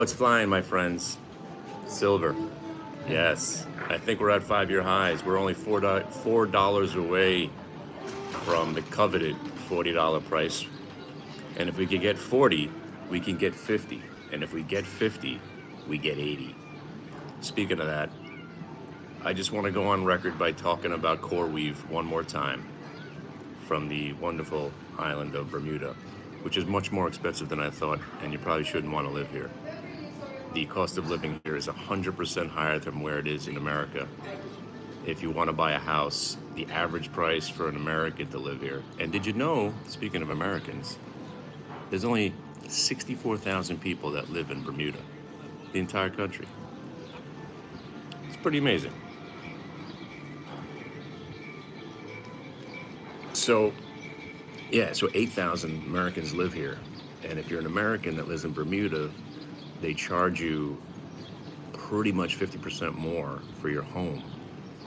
What's flying, my friends? Silver. Yes. I think we're at 5-year highs. We're only $4 away from the coveted $40 price. And if we could get 40, we can get 50. And if we get 50, we get 80. Speaking of that, I just want to go on record by talking about CoreWeave one more time from the wonderful island of Bermuda, which is much more expensive than I thought, and you probably shouldn't want to live here. The cost of living here is 100% higher than where it is in America. If you want to buy a house, the average price for an American to live here. And did you know, speaking of Americans, there's only 64,000 people that live in Bermuda, the entire country. It's pretty amazing. So 8,000 Americans live here. And if you're an American that lives in Bermuda, they charge you pretty much 50% more for your home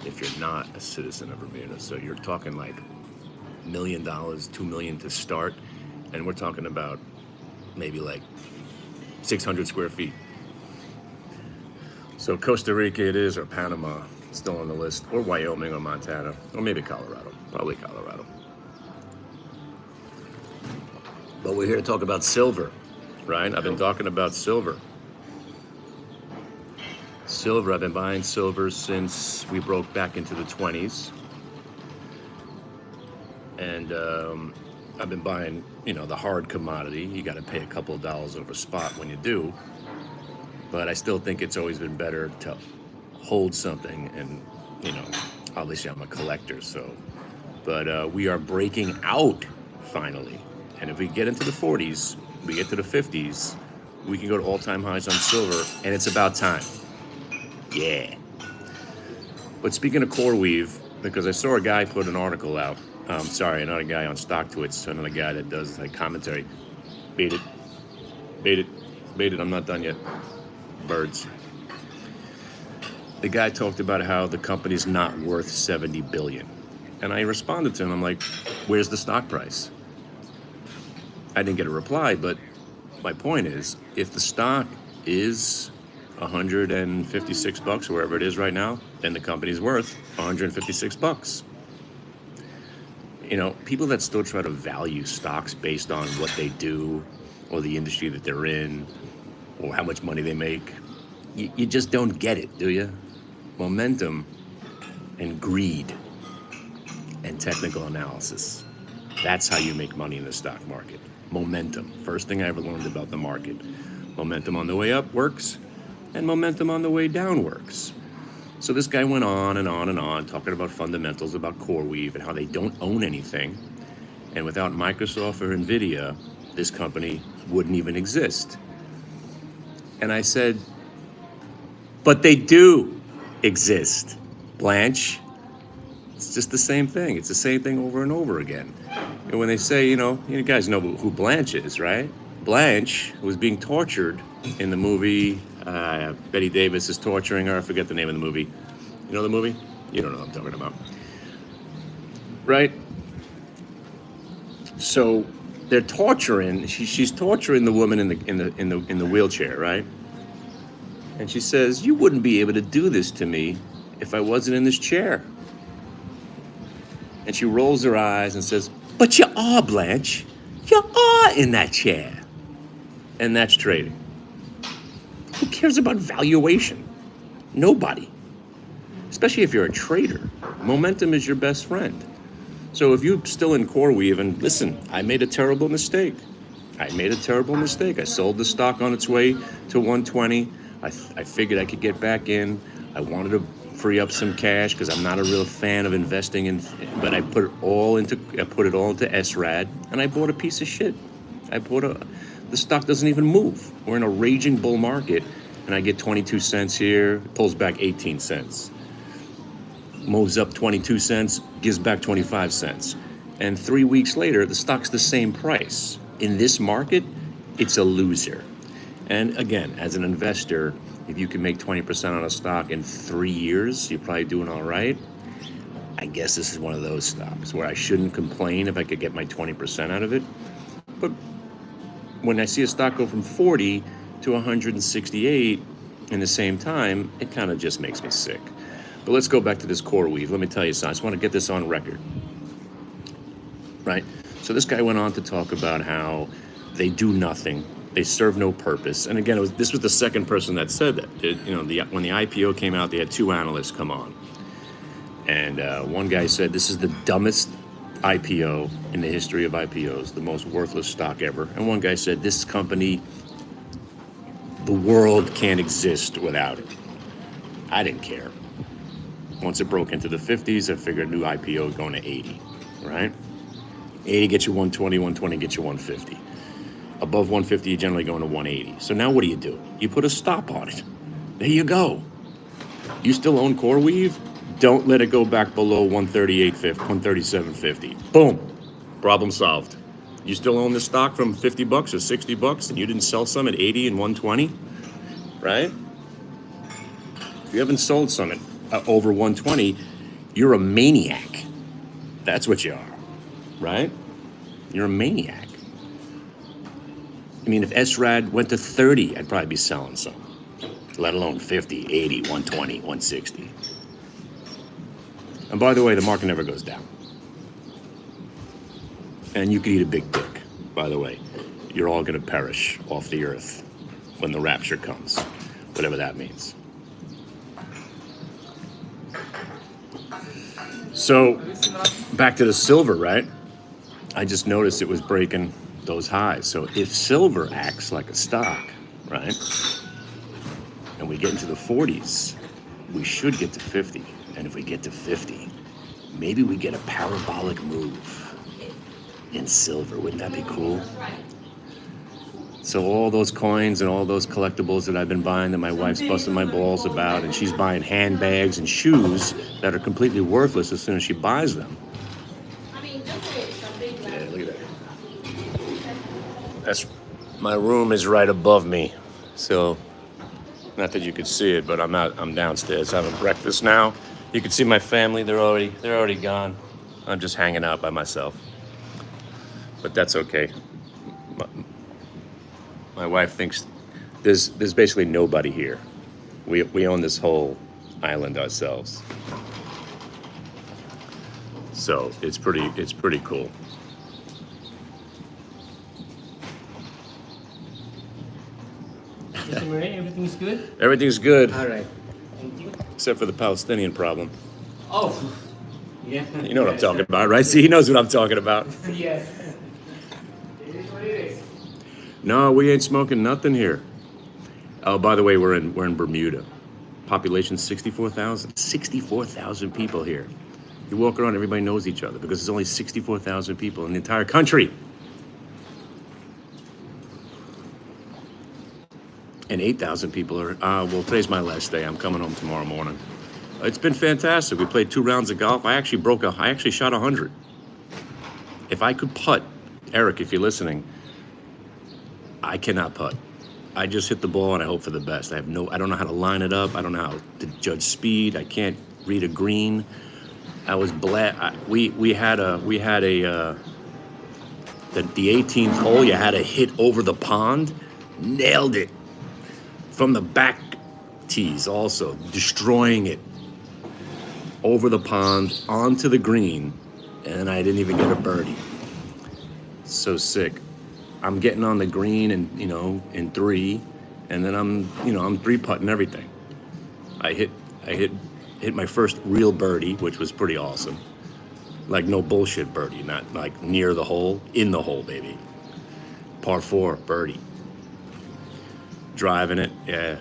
if you're not a citizen of Bermuda. So you're talking like $1 million, $2 million to start, and we're talking about maybe like 600 square feet. So Costa Rica it is, or Panama, still on the list, or Wyoming or Montana, or maybe Colorado, probably Colorado. But we're here to talk about silver. Right? I've been talking about silver. I've been buying silver since we broke back into the 20s. And I've been buying, the hard commodity. You got to pay a couple of dollars over spot when you do. But I still think it's always been better to hold something. And, obviously I'm a collector, so. But we are breaking out, finally. And if we get into the 40s, we get to the 50s, we can go to all-time highs on silver, and it's about time. Yeah. But speaking of CoreWeave, because I saw a guy put an article out, another guy on StockTwits, another guy that does like commentary. Bait it, I'm not done yet. Birds. The guy talked about how the company's not worth $70 billion. And I responded to him, I'm like, where's the stock price? I didn't get a reply, but my point is, if the stock is $156, wherever it is right now, then the company's worth $156. People that still try to value stocks based on what they do, or the industry that they're in, or how much money they make, you just don't get it, do you? Momentum and greed and technical analysis. That's how you make money in the stock market. Momentum. First thing I ever learned about the market. Momentum on the way up works, and momentum on the way down works. So this guy went on and on and on, talking about fundamentals, about CoreWeave, and how they don't own anything. And without Microsoft or NVIDIA, this company wouldn't even exist. And I said, but they do exist, Blanche. It's just the same thing. It's the same thing over and over again. And when they say, you guys know who Blanche is, right? Blanche was being tortured in the movie. Betty Davis is torturing her. I forget the name of the movie. You know the movie? You don't know what I'm talking about, right? So they're torturing. She's torturing the woman in the wheelchair, right? And she says, "You wouldn't be able to do this to me if I wasn't in this chair." And she rolls her eyes and says, "But you are, Blanche. You are in that chair." And that's trading. Who cares about valuation? Nobody. Especially if you're a trader. Momentum is your best friend. So if you're still in CoreWeave, and listen, I made a terrible mistake. I sold the stock on its way to 120. I figured I could get back in. I wanted to free up some cash because I'm not a real fan of investing in, but I put it all into SRAD, and I bought a piece of shit. The stock doesn't even move. We're in a raging bull market, and I get 22 cents here, pulls back 18 cents. Moves up 22 cents, gives back 25 cents. And 3 weeks later, the stock's the same price. In this market, it's a loser. And again, as an investor, if you can make 20% on a stock in 3 years, you're probably doing all right. I guess this is one of those stocks where I shouldn't complain if I could get my 20% out of it. But when I see a stock go from 40 to 168 in the same time, it kind of just makes me sick. But let's go back to this core weave. Let me tell you something. I just want to get this on record. Right? So this guy went on to talk about how they do nothing. They serve no purpose. And again, this was the second person that said that. When the IPO came out, they had two analysts come on. And one guy said, this is the dumbest IPO in the history of IPOs, the most worthless stock ever. And one guy said, this company, the world can't exist without it. I didn't care. Once it broke into the 50s, I figured a new IPO going to 80, right? 80 gets you 120, 120 gets you 150. Above 150, you're generally going to 180. So now what do? You put a stop on it. There you go. You still own CoreWeave? Don't let it go back below 138.50, 137.50. Boom. Problem solved. You still own the stock from 50 bucks or 60 bucks and you didn't sell some at 80 and 120, right? If you haven't sold some at over 120, you're a maniac. That's what you are, right? You're a maniac. I mean, if SRAD went to 30, I'd probably be selling some, let alone 50, 80, 120, 160. And by the way, the market never goes down. And you could eat a big dick, by the way. You're all going to perish off the earth when the rapture comes, whatever that means. So, back to the silver, right? I just noticed it was breaking those highs. So if silver acts like a stock, right, and we get into the 40s, we should get to 50. And if we get to 50, maybe we get a parabolic move in silver. Wouldn't that be cool? So all those coins and all those collectibles that I've been buying that my wife's busting my balls about, and she's buying handbags and shoes that are completely worthless as soon as she buys them. Yeah, look at that. My room is right above me. So, not that you could see it, but I'm downstairs having breakfast now. You can see my family, they're already gone. I'm just hanging out by myself. But that's okay. My wife thinks there's basically nobody here. We own this whole island ourselves. So it's pretty cool. Mr. Murray, everything's good? Everything's good. All right. Thank you. Except for the Palestinian problem. Oh, yeah. You know what I'm talking about, right? See, he knows what I'm talking about. Yes. It is what it is. No, we ain't smoking nothing here. Oh, by the way, we're in Bermuda. Population 64,000. 64,000 people here. You walk around, everybody knows each other because there's only 64,000 people in the entire country. And 8,000 people are, well, today's my last day. I'm coming home tomorrow morning. It's been fantastic. We played 2 rounds of golf. I actually shot 100. If I could putt, Eric, if you're listening, I cannot putt. I just hit the ball and I hope for the best. I don't know how to line it up. I don't know how to judge speed. I can't read a green. I was we had a the 18th hole. You had a hit over the pond. Nailed it from the back tees. Also destroying it over the pond onto the green, and I didn't even get a birdie. So sick. I'm getting on the green and in 3, and then I'm 3-putting everything. I hit my first real birdie, which was pretty awesome. Like no bullshit birdie, not like near the hole, in the hole, baby. Par 4 birdie. Driving it, yeah.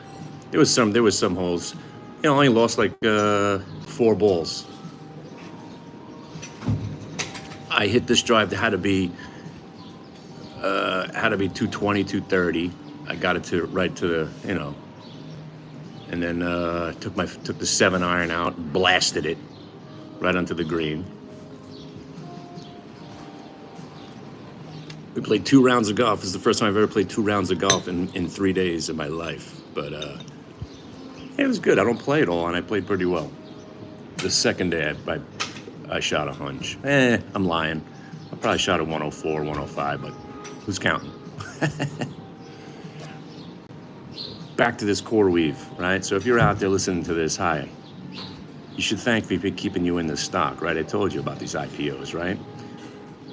There was some holes. I only lost like 4 balls. I hit this drive that had to be 220, 230. I got it right to the, and then took the 7-iron out, blasted it right onto the green. We played 2 rounds of golf. This is the first time I've ever played 2 rounds of golf in 3 days of my life. But it was good. I don't play at all, and I played pretty well. The second day, I shot a hunch. I'm lying. I probably shot a 104, 105, but who's counting? back to this core weave, right? So if you're out there listening to this, hi, you should thank me for keeping you in this stock, right? I told you about these IPOs, right?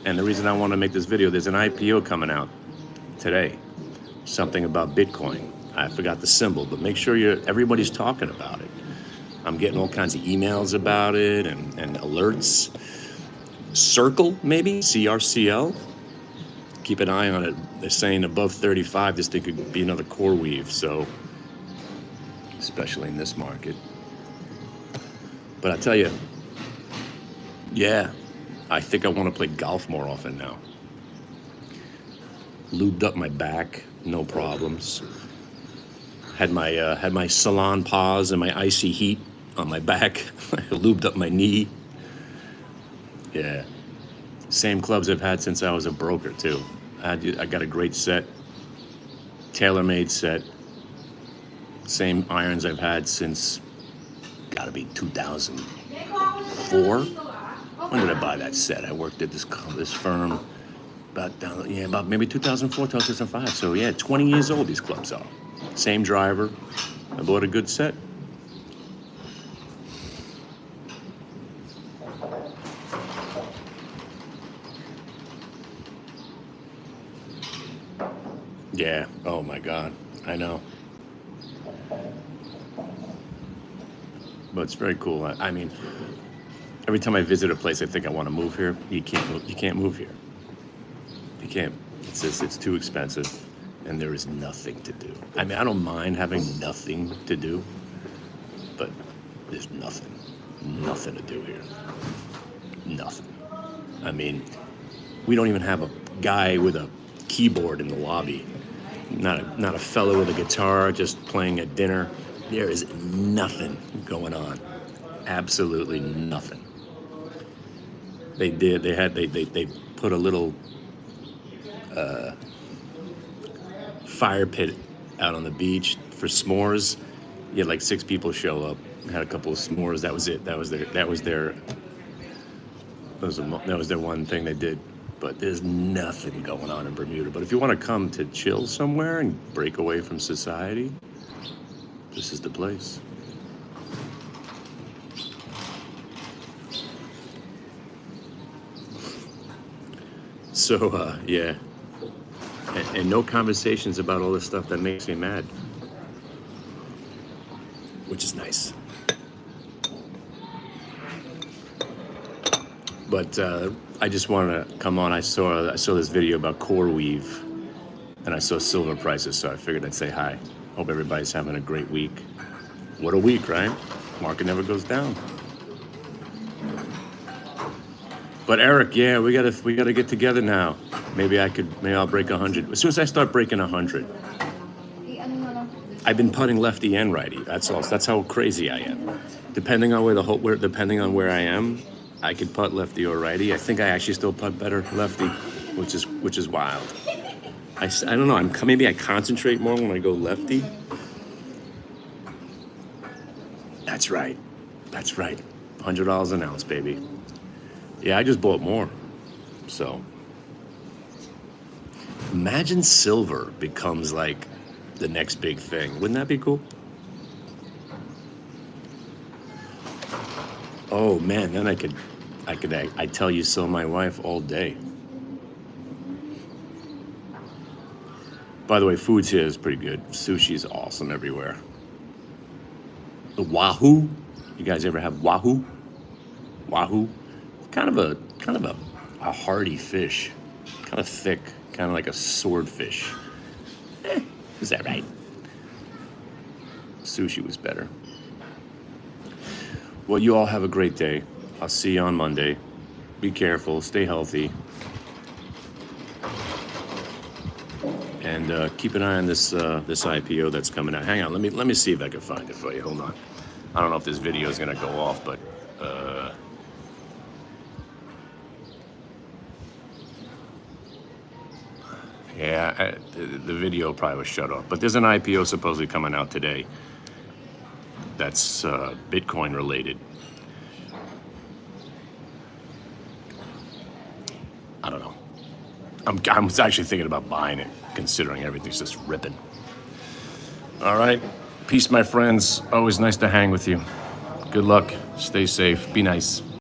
And the reason I want to make this video, there's an IPO coming out today, something about Bitcoin. I forgot the symbol, but make sure everybody's talking about it. I'm getting all kinds of emails about it and alerts. Circle, maybe, CRCL. Keep an eye on it. They're saying above 35, this thing could be another core weave, so, especially in this market. But I tell you, yeah, I think I want to play golf more often now. Lubed up my back, no problems. Had my salon paws and my icy heat on my back. I lubed up my knee. Yeah, same clubs I've had since I was a broker too. I got a great set, tailor-made set. Same irons I've had since, gotta be 2004. When did I buy that set? I worked at this firm about maybe 2004, 2005. So yeah, 20 years old these clubs are. Same driver. I bought a good set. Yeah, oh my God, I know. But it's very cool. I mean, every time I visit a place, I think I want to move here. You can't move here. You can't. It's too expensive, and there is nothing to do. I mean, I don't mind having nothing to do, but there's nothing to do here. Nothing. I mean, we don't even have a guy with a keyboard in the lobby. Not a fellow with a guitar just playing at dinner. There is nothing going on. Absolutely nothing. They put a little fire pit out on the beach for s'mores. You had like 6 people show up, had a couple of s'mores. That was it. That was their one thing they did. But there's nothing going on in Bermuda. But if you want to come to chill somewhere and break away from society, this is the place. So, yeah. And no conversations about all this stuff that makes me mad. Which is nice. But I just wanted to come on. I saw this video about core weave, and I saw silver prices, so I figured I'd say hi. Hope everybody's having a great week. What a week, right? Market never goes down. But Eric, yeah, we gotta get together now. Maybe I'll break 100. As soon as I start breaking 100. I've been putting lefty and righty. That's all. That's how crazy I am. Depending on where I am, I could putt lefty or righty. I think I actually still putt better lefty, which is wild. I don't know. Maybe I concentrate more when I go lefty. That's right. $100 an ounce, baby. Yeah, I just bought more. So imagine silver becomes like the next big thing. Wouldn't that be cool? Oh man, then I tell you so my wife all day. By the way, foods here is pretty good. Sushi's awesome everywhere. The wahoo, you guys ever have wahoo? Wahoo, kind of a hardy fish, kind of thick, kind of like a swordfish. Is that right? Sushi was better. Well, you all have a great day. I'll see you on Monday. Be careful, stay healthy. And keep an eye on this IPO that's coming out. Hang on, let me see if I can find it for you. Hold on. I don't know if this video is gonna go off, but yeah, the video probably was shut off. But there's an IPO supposedly coming out today that's Bitcoin related. I don't know. I'm actually thinking about buying it, considering everything's just ripping. All right. Peace, my friends. Always nice to hang with you. Good luck. Stay safe. Be nice.